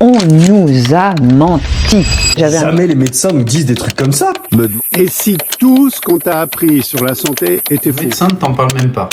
On nous a menti. Jamais les médecins nous disent des trucs comme ça. Et si tout ce qu'on t'a appris sur la santé était faux? Les médecins ne t'en parlent même pas.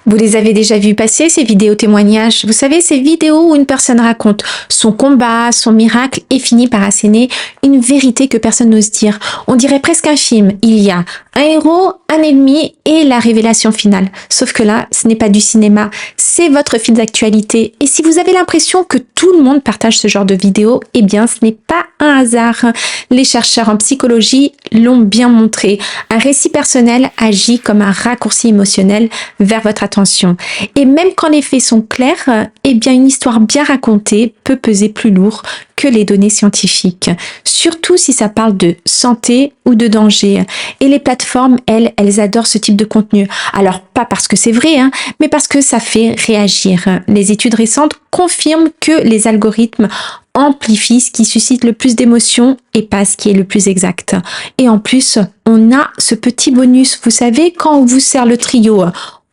Vous les avez déjà vus passer, ces vidéos témoignages? Vous savez, ces vidéos où une personne raconte son combat, son miracle et finit par asséner une vérité que personne n'ose dire. On dirait presque un film. Il y a un héros, un ennemi et la révélation finale. Sauf que là, ce n'est pas du cinéma, c'est votre fil d'actualité. Et si vous avez l'impression que tout le monde partage ce genre de vidéos, eh bien, ce n'est pas un hasard. Les chercheurs en psychologie l'ont bien montré. Un récit personnel agit comme un raccourci émotionnel vers votre attention. Et même quand les faits sont clairs, eh bien, une histoire bien racontée peut peser plus lourd que les données scientifiques. Surtout si ça parle de santé ou de danger. Et les plateformes, elles adorent ce type de contenu. Alors, pas parce que c'est vrai, mais parce que ça fait réagir. Les études récentes confirment que les algorithmes amplifie ce qui suscite le plus d'émotions et pas ce qui est le plus exact. Et en plus, on a ce petit bonus. Vous savez, quand on vous sert le trio,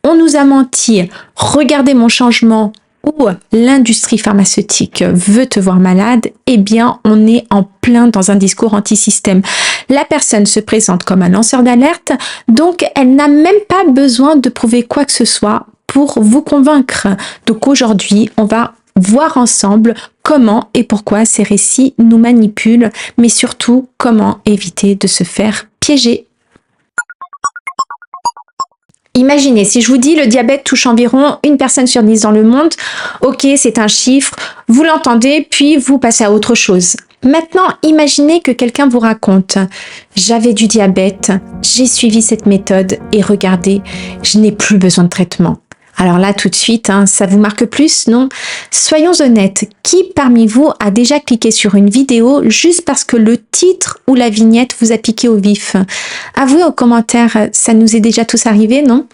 on nous a menti, regardez mon changement, ou l'industrie pharmaceutique veut te voir malade, eh bien, on est en plein dans un discours anti-système. La personne se présente comme un lanceur d'alerte, donc elle n'a même pas besoin de prouver quoi que ce soit pour vous convaincre. Donc aujourd'hui, on va voir ensemble comment et pourquoi ces récits nous manipulent, mais surtout comment éviter de se faire piéger. Imaginez, si je vous dis le diabète touche environ 1 personne sur 10 dans le monde, ok, c'est un chiffre, vous l'entendez, puis vous passez à autre chose. Maintenant, imaginez que quelqu'un vous raconte « J'avais du diabète, j'ai suivi cette méthode et regardez, je n'ai plus besoin de traitement ». Alors là, tout de suite, ça vous marque plus, non? Soyons honnêtes, qui parmi vous a déjà cliqué sur une vidéo juste parce que le titre ou la vignette vous a piqué au vif? Avouez aux commentaires, ça nous est déjà tous arrivé, non?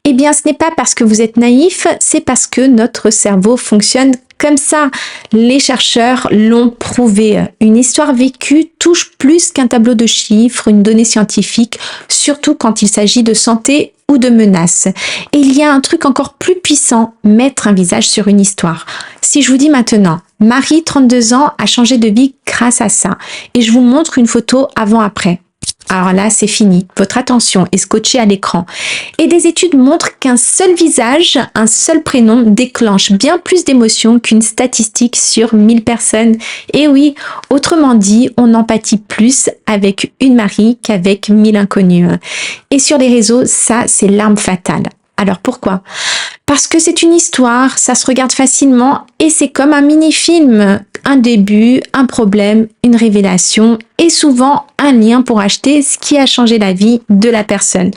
Eh bien, ce n'est pas parce que vous êtes naïf, c'est parce que notre cerveau fonctionne comme ça. Les chercheurs l'ont prouvé. Une histoire vécue touche plus qu'un tableau de chiffres, une donnée scientifique, surtout quand il s'agit de santé ou de menaces. Et il y a un truc encore plus puissant, mettre un visage sur une histoire. Si je vous dis maintenant, Marie, 32 ans, a changé de vie grâce à ça, et je vous montre une photo avant-après. Alors là, c'est fini. Votre attention est scotchée à l'écran. Et des études montrent qu'un seul visage, un seul prénom déclenche bien plus d'émotions qu'une statistique sur 1000 personnes. Et oui, autrement dit, on empathie plus avec une Marie qu'avec 1000 inconnus. Et sur les réseaux, ça, c'est l'arme fatale. Alors pourquoi? Parce que c'est une histoire, ça se regarde facilement et c'est comme un mini-film. Un début, un problème, une révélation et souvent un lien pour acheter ce qui a changé la vie de la personne.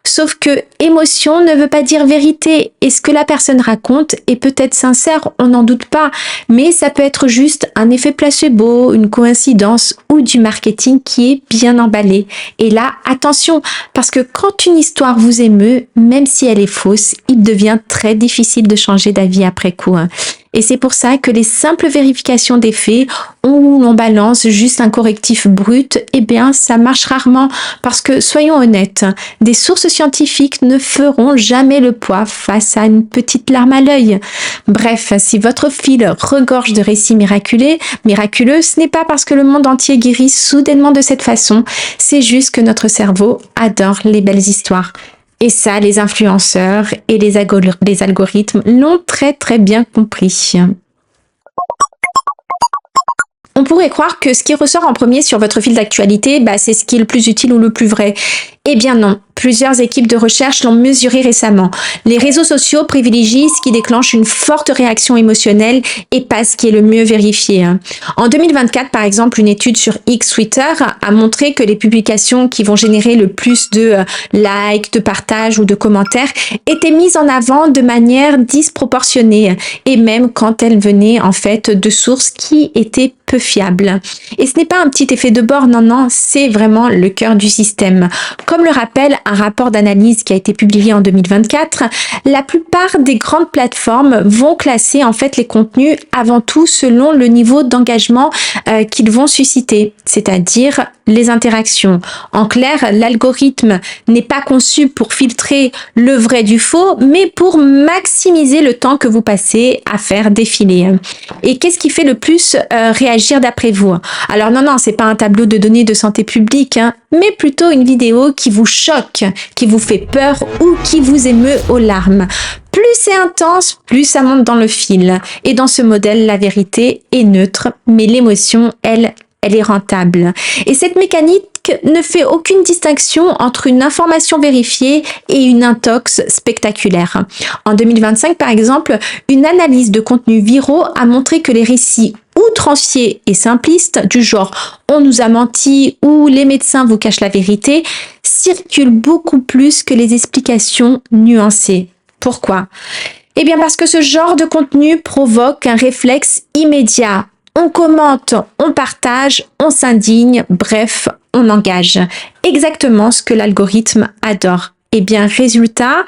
Sauf que émotion ne veut pas dire vérité et ce que la personne raconte est peut-être sincère, on n'en doute pas, mais ça peut être juste un effet placebo, une coïncidence ou du marketing qui est bien emballé. Et là, attention, parce que quand une histoire vous émeut, même si elle est fausse, il devient très difficile de changer d'avis après coup. Et c'est pour ça que les simples vérifications des faits, où l'on balance juste un correctif brut, eh bien, ça marche rarement parce que, soyons honnêtes, des sources scientifiques ne feront jamais le poids face à une petite larme à l'œil. Bref, si votre fil regorge de récits miraculeux, ce n'est pas parce que le monde entier guérit soudainement de cette façon, c'est juste que notre cerveau adore les belles histoires. Et ça, les influenceurs et les algorithmes l'ont très très bien compris. On pourrait croire que ce qui ressort en premier sur votre fil d'actualité, c'est ce qui est le plus utile ou le plus vrai. Eh bien non, plusieurs équipes de recherche l'ont mesuré récemment. Les réseaux sociaux privilégient ce qui déclenche une forte réaction émotionnelle et pas ce qui est le mieux vérifié. En 2024, par exemple, une étude sur X Twitter a montré que les publications qui vont générer le plus de likes, de partages ou de commentaires étaient mises en avant de manière disproportionnée et même quand elles venaient en fait de sources qui étaient peu fiables. Et ce n'est pas un petit effet de bord, non, c'est vraiment le cœur du système. Comme le rappelle un rapport d'analyse qui a été publié en 2024, la plupart des grandes plateformes vont classer en fait les contenus avant tout selon le niveau d'engagement qu'ils vont susciter, c'est-à-dire les interactions. En clair, l'algorithme n'est pas conçu pour filtrer le vrai du faux, mais pour maximiser le temps que vous passez à faire défiler. Et qu'est-ce qui fait le plus réagir d'après vous? Alors non, c'est pas un tableau de données de santé publique, mais plutôt une vidéo qui vous choque, qui vous fait peur ou qui vous émeut aux larmes. Plus c'est intense, plus ça monte dans le fil. Et dans ce modèle, la vérité est neutre, mais l'émotion, elle est rentable. Et cette mécanique ne fait aucune distinction entre une information vérifiée et une intox spectaculaire. En 2025, par exemple, une analyse de contenus viraux a montré que les récits outranciers et simplistes du genre « on nous a menti » ou « les médecins vous cachent la vérité » circulent beaucoup plus que les explications nuancées. Pourquoi? Eh bien parce que ce genre de contenu provoque un réflexe immédiat. On commente, on partage, on s'indigne, bref, on engage. Exactement ce que l'algorithme adore. Eh bien, résultat,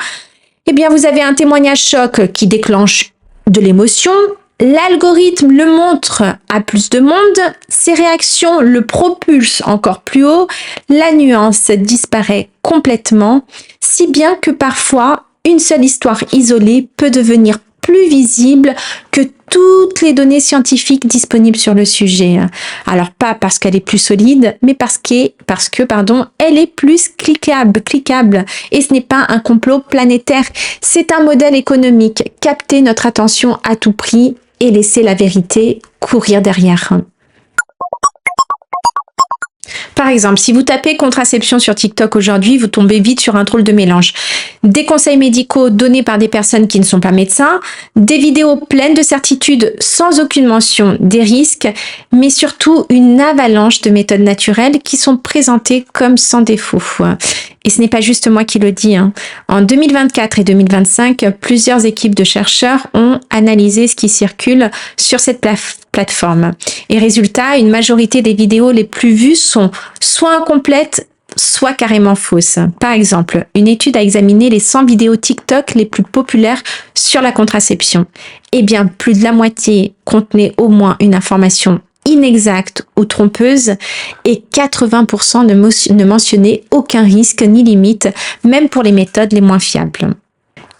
vous avez un témoignage choc qui déclenche de l'émotion. L'algorithme le montre à plus de monde, ses réactions le propulsent encore plus haut, la nuance disparaît complètement, si bien que parfois, une seule histoire isolée peut devenir plus visible que toutes les données scientifiques disponibles sur le sujet. Alors pas parce qu'elle est plus solide, mais parce que elle est plus cliquable. Et ce n'est pas un complot planétaire, c'est un modèle économique. Capter notre attention à tout prix et laisser la vérité courir derrière. Par exemple, si vous tapez contraception sur TikTok aujourd'hui, vous tombez vite sur un drôle de mélange. Des conseils médicaux donnés par des personnes qui ne sont pas médecins, des vidéos pleines de certitudes sans aucune mention des risques, mais surtout une avalanche de méthodes naturelles qui sont présentées comme sans défaut. Et ce n'est pas juste moi qui le dis. En 2024 et 2025, plusieurs équipes de chercheurs ont analysé ce qui circule sur cette plateforme. Et résultat, une majorité des vidéos les plus vues sont soit incomplètes, soit carrément fausses. Par exemple, une étude a examiné les 100 vidéos TikTok les plus populaires sur la contraception. Eh bien, plus de la moitié contenait au moins une information inexacte ou trompeuse et 80% ne mentionnaient aucun risque ni limite, même pour les méthodes les moins fiables.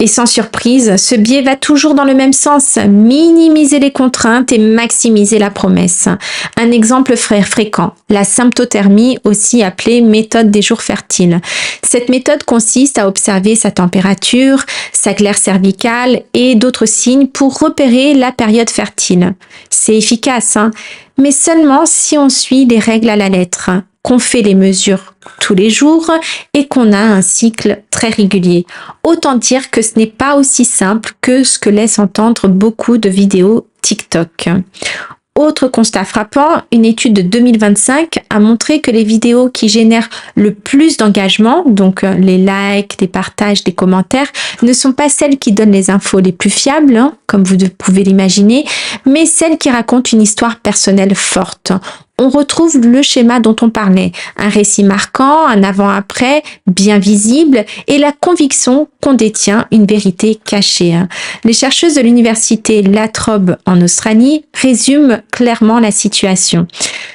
Et sans surprise, ce biais va toujours dans le même sens, minimiser les contraintes et maximiser la promesse. Un exemple fréquent, la symptothermie, aussi appelée méthode des jours fertiles. Cette méthode consiste à observer sa température, sa glaire cervicale et d'autres signes pour repérer la période fertile. C'est efficace, mais seulement si on suit les règles à la lettre, qu'on fait les mesures tous les jours et qu'on a un cycle très régulier. Autant dire que ce n'est pas aussi simple que ce que laissent entendre beaucoup de vidéos TikTok. Autre constat frappant, une étude de 2025 a montré que les vidéos qui génèrent le plus d'engagement, donc les likes, les partages, les commentaires, ne sont pas celles qui donnent les infos les plus fiables, comme vous pouvez l'imaginer, mais celles qui racontent une histoire personnelle forte. On retrouve le schéma dont on parlait, un récit marquant, un avant-après, bien visible, et la conviction qu'on détient une vérité cachée. Les chercheuses de l'université La Trobe en Australie résument clairement la situation.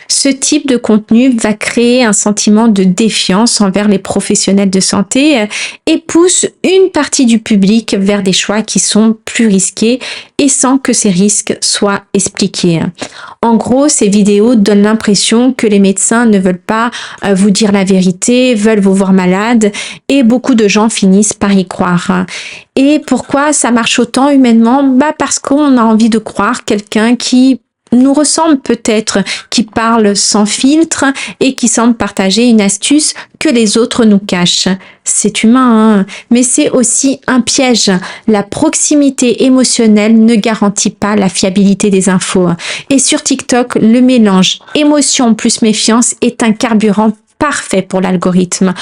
Ce type de contenu va créer un sentiment de défiance envers les professionnels de santé et pousse une partie du public vers des choix qui sont plus risqués et sans que ces risques soient expliqués. En gros, ces vidéos donnent l'impression que les médecins ne veulent pas vous dire la vérité, veulent vous voir malade et beaucoup de gens finissent par y croire. Et pourquoi ça marche autant humainement? Parce qu'on a envie de croire quelqu'un qui nous ressemble peut-être, qui parle sans filtre et qui semble partager une astuce que les autres nous cachent. C'est humain, mais c'est aussi un piège. La proximité émotionnelle ne garantit pas la fiabilité des infos. Et sur TikTok, le mélange émotion plus méfiance est un carburant parfait pour l'algorithme.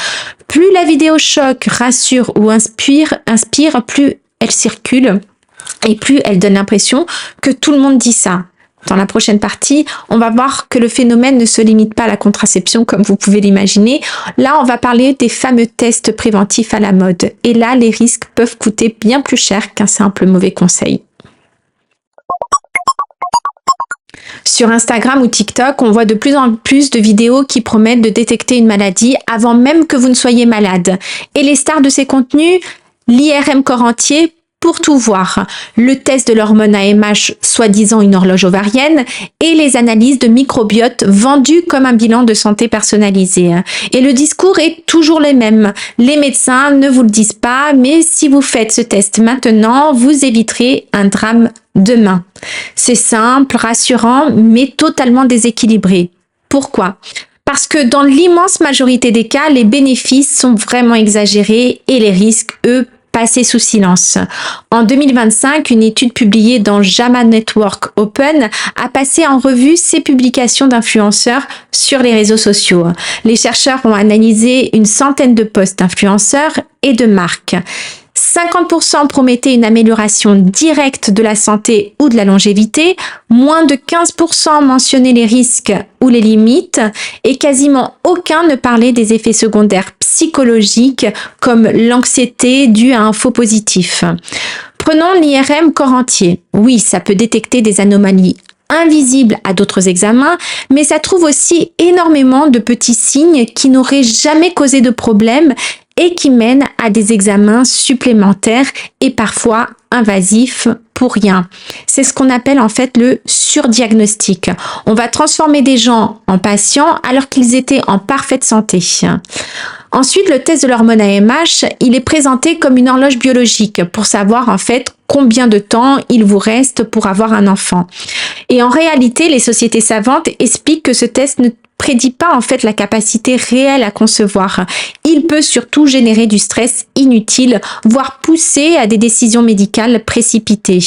Plus la vidéo choque, rassure ou inspire, plus elle circule et plus elle donne l'impression que tout le monde dit ça. Dans la prochaine partie, on va voir que le phénomène ne se limite pas à la contraception comme vous pouvez l'imaginer. Là, on va parler des fameux tests préventifs à la mode. Et là, les risques peuvent coûter bien plus cher qu'un simple mauvais conseil. Sur Instagram ou TikTok, on voit de plus en plus de vidéos qui promettent de détecter une maladie avant même que vous ne soyez malade. Et les stars de ces contenus, l'IRM corps entier pour tout voir, le test de l'hormone AMH, soi-disant une horloge ovarienne, et les analyses de microbiote vendues comme un bilan de santé personnalisé. Et le discours est toujours le même. Les médecins ne vous le disent pas, mais si vous faites ce test maintenant, vous éviterez un drame demain. C'est simple, rassurant, mais totalement déséquilibré. Pourquoi ? Parce que dans l'immense majorité des cas, les bénéfices sont vraiment exagérés et les risques, eux, passés sous silence. En 2025, une étude publiée dans JAMA Network Open a passé en revue ces publications d'influenceurs sur les réseaux sociaux. Les chercheurs ont analysé une centaine de posts d'influenceurs et de marques. 50% promettaient une amélioration directe de la santé ou de la longévité, moins de 15% mentionnaient les risques ou les limites, et quasiment aucun ne parlait des effets secondaires psychologiques comme l'anxiété due à un faux positif. Prenons l'IRM corps entier. Oui, ça peut détecter des anomalies invisibles à d'autres examens, mais ça trouve aussi énormément de petits signes qui n'auraient jamais causé de problème et qui mènent à des examens supplémentaires et parfois invasifs pour rien. C'est ce qu'on appelle en fait le surdiagnostic. On va transformer des gens en patients alors qu'ils étaient en parfaite santé. Ensuite, le test de l'hormone AMH, il est présenté comme une horloge biologique pour savoir en fait combien de temps il vous reste pour avoir un enfant. Et en réalité, les sociétés savantes expliquent que ce test ne prédit pas en fait la capacité réelle à concevoir. Il peut surtout générer du stress inutile, voire pousser à des décisions médicales précipitées.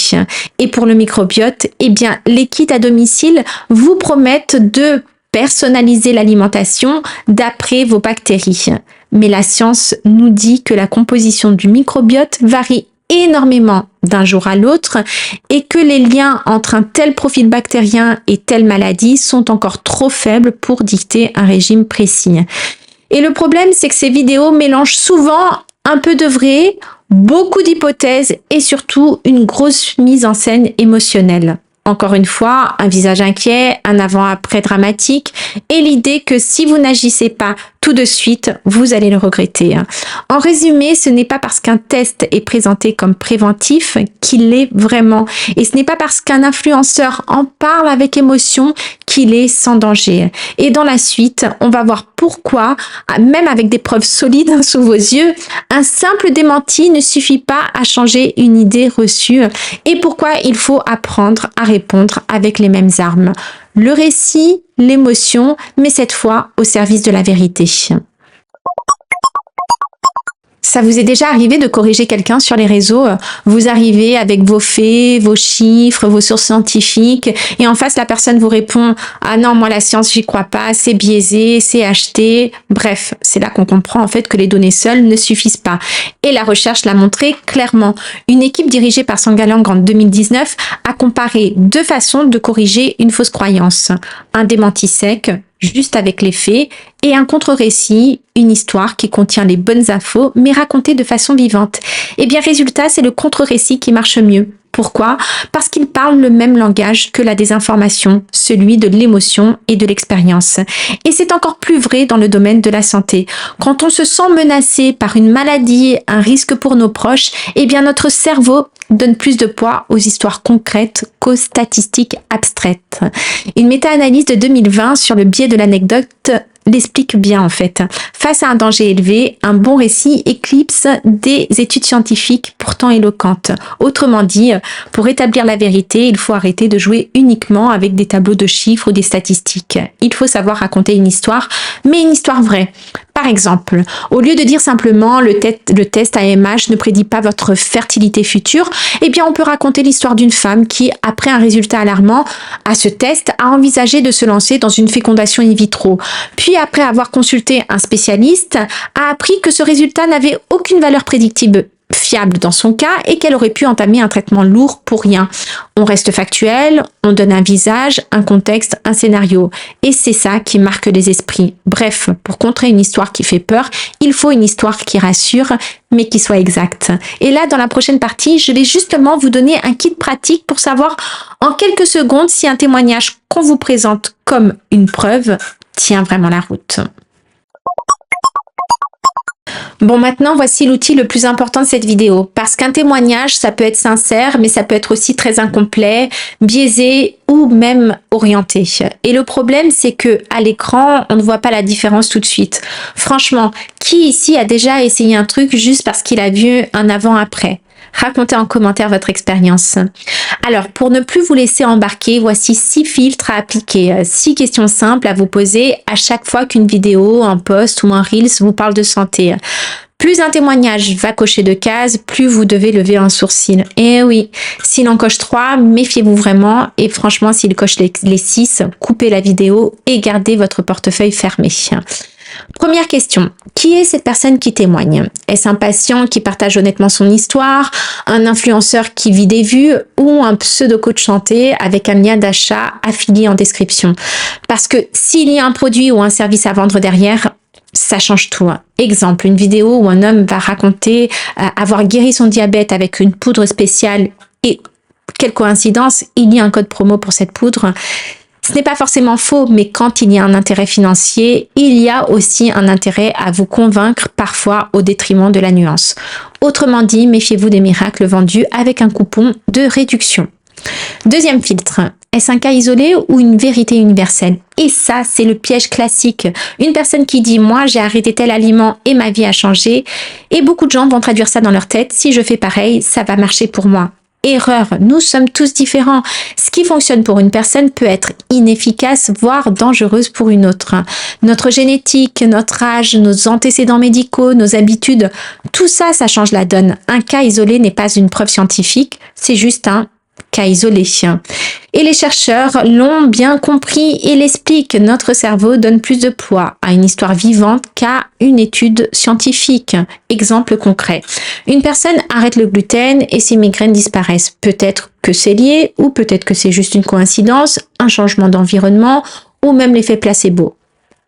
Et pour le microbiote, eh bien, les kits à domicile vous promettent de personnaliser l'alimentation d'après vos bactéries. Mais la science nous dit que la composition du microbiote varie énormément d'un jour à l'autre et que les liens entre un tel profil bactérien et telle maladie sont encore trop faibles pour dicter un régime précis. Et le problème, c'est que ces vidéos mélangent souvent un peu de vrai, beaucoup d'hypothèses et surtout une grosse mise en scène émotionnelle. Encore une fois, un visage inquiet, un avant-après dramatique et l'idée que si vous n'agissez pas tout de suite, vous allez le regretter. En résumé, ce n'est pas parce qu'un test est présenté comme préventif qu'il l'est vraiment. Et ce n'est pas parce qu'un influenceur en parle avec émotion qu'il est sans danger. Et dans la suite, on va voir pourquoi, même avec des preuves solides sous vos yeux, un simple démenti ne suffit pas à changer une idée reçue et pourquoi il faut apprendre à répondre avec les mêmes armes. Le récit, l'émotion, mais cette fois au service de la vérité. Ça vous est déjà arrivé de corriger quelqu'un sur les réseaux? Vous arrivez avec vos faits, vos chiffres, vos sources scientifiques, et en face, la personne vous répond « Ah non, moi la science, j'y crois pas, c'est biaisé, c'est acheté. » Bref, c'est là qu'on comprend en fait que les données seules ne suffisent pas. Et la recherche l'a montré clairement. Une équipe dirigée par Sangalang en 2019 a comparé deux façons de corriger une fausse croyance. Un démenti sec, juste avec les faits, et un contre-récit, une histoire qui contient les bonnes infos, mais racontée de façon vivante. Et bien, résultat, c'est le contre-récit qui marche mieux. Pourquoi ? Parce qu'il parle le même langage que la désinformation, celui de l'émotion et de l'expérience. Et c'est encore plus vrai dans le domaine de la santé. Quand on se sent menacé par une maladie, un risque pour nos proches, eh bien notre cerveau donne plus de poids aux histoires concrètes qu'aux statistiques abstraites. Une méta-analyse de 2020 sur le biais de l'anecdote l'explique bien en fait. Face à un danger élevé, un bon récit éclipse des études scientifiques pourtant éloquentes. Autrement dit, pour établir la vérité, il faut arrêter de jouer uniquement avec des tableaux de chiffres ou des statistiques. Il faut savoir raconter une histoire, mais une histoire vraie. Par exemple, au lieu de dire simplement le test AMH ne prédit pas votre fertilité future, eh bien on peut raconter l'histoire d'une femme qui, après un résultat alarmant à ce test, a envisagé de se lancer dans une fécondation in vitro. Puis après avoir consulté un spécialiste, a appris que ce résultat n'avait aucune valeur prédictive fiable dans son cas et qu'elle aurait pu entamer un traitement lourd pour rien. On reste factuel, on donne un visage, un contexte, un scénario. Et c'est ça qui marque les esprits. Bref, pour contrer une histoire qui fait peur, il faut une histoire qui rassure, mais qui soit exacte. Et là, dans la prochaine partie, je vais justement vous donner un kit pratique pour savoir en quelques secondes si un témoignage qu'on vous présente comme une preuve tient vraiment la route. Bon, maintenant, voici l'outil le plus important de cette vidéo. Parce qu'un témoignage, ça peut être sincère, mais ça peut être aussi très incomplet, biaisé ou même orienté. Et le problème, c'est que à l'écran, on ne voit pas la différence tout de suite. Franchement, qui ici a déjà essayé un truc juste parce qu'il a vu un avant-après ? Racontez en commentaire votre expérience. Alors, pour ne plus vous laisser embarquer, voici 6 filtres à appliquer, 6 questions simples à vous poser à chaque fois qu'une vidéo, un post ou un Reels vous parle de santé. Plus un témoignage va cocher de cases, plus vous devez lever un sourcil. Et oui, s'il en coche 3, méfiez-vous vraiment. Et franchement, s'il coche les 6, coupez la vidéo et gardez votre portefeuille fermé. Première question, qui est cette personne qui témoigne? Est-ce un patient qui partage honnêtement son histoire, un influenceur qui vit des vues ou un pseudo-coach santé avec un lien d'achat affilié en description? Parce que s'il y a un produit ou un service à vendre derrière, ça change tout. Exemple, une vidéo où un homme va raconter avoir guéri son diabète avec une poudre spéciale et quelle coïncidence, il y a un code promo pour cette poudre. Ce n'est pas forcément faux, mais quand il y a un intérêt financier, il y a aussi un intérêt à vous convaincre, parfois au détriment de la nuance. Autrement dit, méfiez-vous des miracles vendus avec un coupon de réduction. Deuxième filtre, est-ce un cas isolé ou une vérité universelle? Et ça, c'est le piège classique. Une personne qui dit « moi, j'ai arrêté tel aliment et ma vie a changé » et beaucoup de gens vont traduire ça dans leur tête « si je fais pareil, ça va marcher pour moi ». Erreur, nous sommes tous différents. Ce qui fonctionne pour une personne peut être inefficace, voire dangereuse pour une autre. Notre génétique, notre âge, nos antécédents médicaux, nos habitudes, tout ça, ça change la donne. Un cas isolé n'est pas une preuve scientifique, c'est juste un cas isolé. Et les chercheurs l'ont bien compris et l'expliquent. Notre cerveau donne plus de poids à une histoire vivante qu'à une étude scientifique. Exemple concret. Une personne arrête le gluten et ses migraines disparaissent. Peut-être que c'est lié ou peut-être que c'est juste une coïncidence, un changement d'environnement ou même l'effet placebo.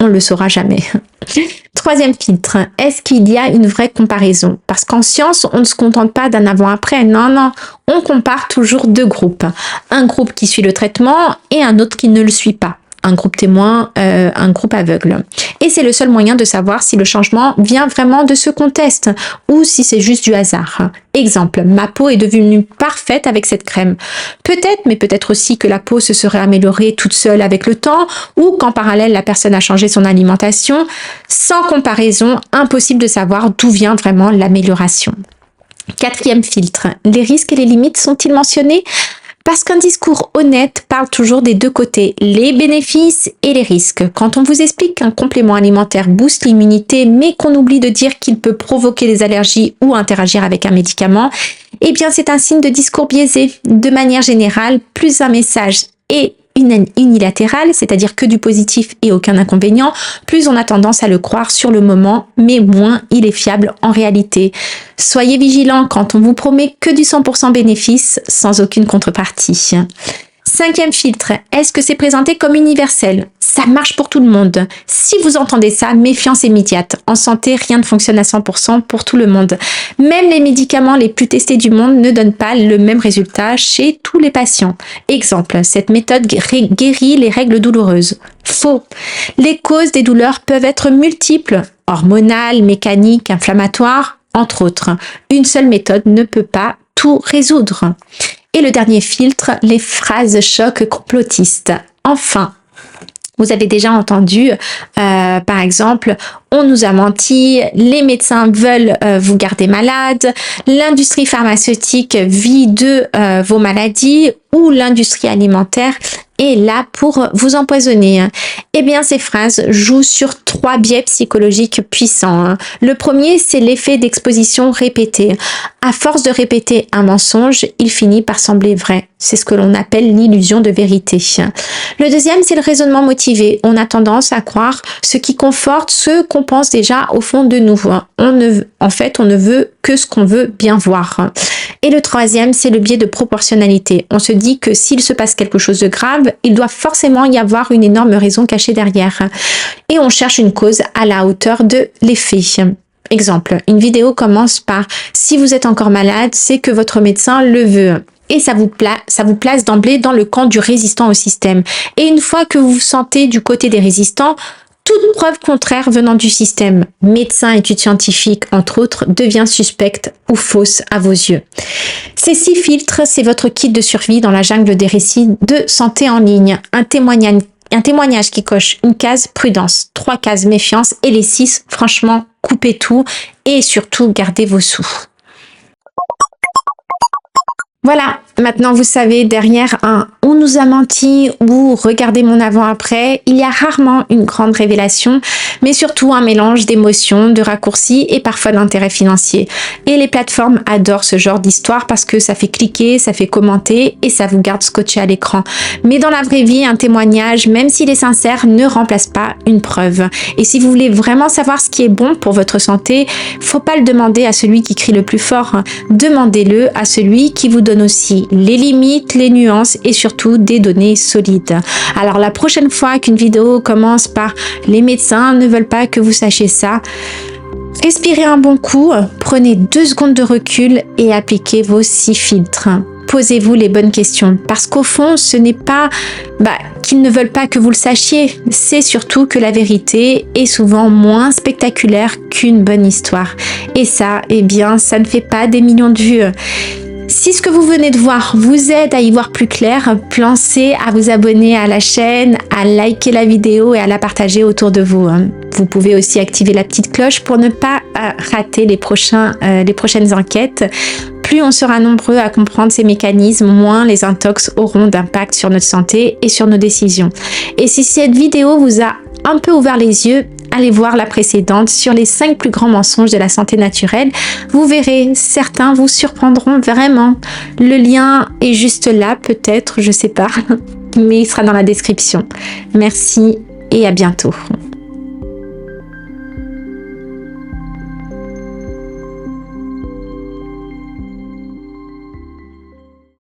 On ne le saura jamais. Troisième filtre, est-ce qu'il y a une vraie comparaison? Parce qu'en science, on ne se contente pas d'un avant-après, non, on compare toujours 2 groupes. Un groupe qui suit le traitement et un autre qui ne le suit pas. Un groupe témoin, un groupe aveugle. Et c'est le seul moyen de savoir si le changement vient vraiment de ce contexte ou si c'est juste du hasard. Exemple, ma peau est devenue parfaite avec cette crème. Peut-être, mais peut-être aussi que la peau se serait améliorée toute seule avec le temps ou qu'en parallèle, la personne a changé son alimentation. Sans comparaison, impossible de savoir d'où vient vraiment l'amélioration. Quatrième filtre, les risques et les limites sont-ils mentionnés? Parce qu'un discours honnête parle toujours des 2 côtés, les bénéfices et les risques. Quand on vous explique qu'un complément alimentaire booste l'immunité, mais qu'on oublie de dire qu'il peut provoquer des allergies ou interagir avec un médicament, eh bien c'est un signe de discours biaisé. De manière générale, plus un message est unilatéral, c'est-à-dire que du positif et aucun inconvénient, plus on a tendance à le croire sur le moment, mais moins il est fiable en réalité. Soyez vigilants quand on vous promet que du 100% bénéfice sans aucune contrepartie. Cinquième filtre, est-ce que c'est présenté comme universel? Ça marche pour tout le monde. Si vous entendez ça, méfiance immédiate. En santé, rien ne fonctionne à 100% pour tout le monde. Même les médicaments les plus testés du monde ne donnent pas le même résultat chez tous les patients. Exemple, cette méthode guérit les règles douloureuses. Faux. Les causes des douleurs peuvent être multiples, hormonales, mécaniques, inflammatoires, entre autres. Une seule méthode ne peut pas tout résoudre. Et le dernier filtre, les phrases choc complotistes. Enfin, vous avez déjà entendu, par exemple, on nous a menti, les médecins veulent vous garder malade, l'industrie pharmaceutique vit de vos maladies ou l'industrie alimentaire est là pour vous empoisonner. Eh bien, ces phrases jouent sur 3 biais psychologiques puissants. Le premier, c'est l'effet d'exposition répétée. À force de répéter un mensonge, il finit par sembler vrai. C'est ce que l'on appelle l'illusion de vérité. Le deuxième, c'est le raisonnement motivé. On a tendance à croire ce qui conforte ce qu'on pense déjà au fond de nous. En fait, on ne veut que ce qu'on veut bien voir. Et le troisième, c'est le biais de proportionnalité. On se dit que s'il se passe quelque chose de grave, il doit forcément y avoir une énorme raison cachée derrière. Et on cherche une cause à la hauteur de l'effet. Exemple, une vidéo commence par « Si vous êtes encore malade, c'est que votre médecin le veut ». Et ça vous place d'emblée dans le camp du résistant au système. Et une fois que vous vous sentez du côté des résistants, toute preuve contraire venant du système, médecin, études scientifiques, entre autres, devient suspecte ou fausse à vos yeux. Ces 6 filtres, c'est votre kit de survie dans la jungle des récits de santé en ligne. Un témoignage qui coche une case prudence, 3 cases méfiance et les 6, franchement, coupez tout et surtout gardez vos sous. Voilà, maintenant vous savez, derrière un « on nous a menti » ou « regardez mon avant-après », il y a rarement une grande révélation, mais surtout un mélange d'émotions, de raccourcis et parfois d'intérêts financiers. Et les plateformes adorent ce genre d'histoire parce que ça fait cliquer, ça fait commenter et ça vous garde scotché à l'écran. Mais dans la vraie vie, un témoignage, même s'il est sincère, ne remplace pas une preuve. Et si vous voulez vraiment savoir ce qui est bon pour votre santé, faut pas le demander à celui qui crie le plus fort, demandez-le à celui qui vous donne aussi les limites, les nuances et surtout des données solides. Alors la prochaine fois qu'une vidéo commence par « les médecins ne veulent pas que vous sachiez ça », respirez un bon coup, prenez 2 secondes de recul et appliquez vos 6 filtres. Posez-vous les bonnes questions parce qu'au fond, ce n'est pas qu'ils ne veulent pas que vous le sachiez, c'est surtout que la vérité est souvent moins spectaculaire qu'une bonne histoire. Et ça, eh bien, ça ne fait pas des millions de vues. Si ce que vous venez de voir vous aide à y voir plus clair, pensez à vous abonner à la chaîne, à liker la vidéo et à la partager autour de vous. Vous pouvez aussi activer la petite cloche pour ne pas rater les prochaines enquêtes. Plus on sera nombreux à comprendre ces mécanismes, moins les intox auront d'impact sur notre santé et sur nos décisions. Et si cette vidéo vous a un peu ouvert les yeux, allez voir la précédente sur les 5 plus grands mensonges de la santé naturelle. Vous verrez, certains vous surprendront vraiment. Le lien est juste là, peut-être, je sais pas, mais il sera dans la description. Merci et à bientôt.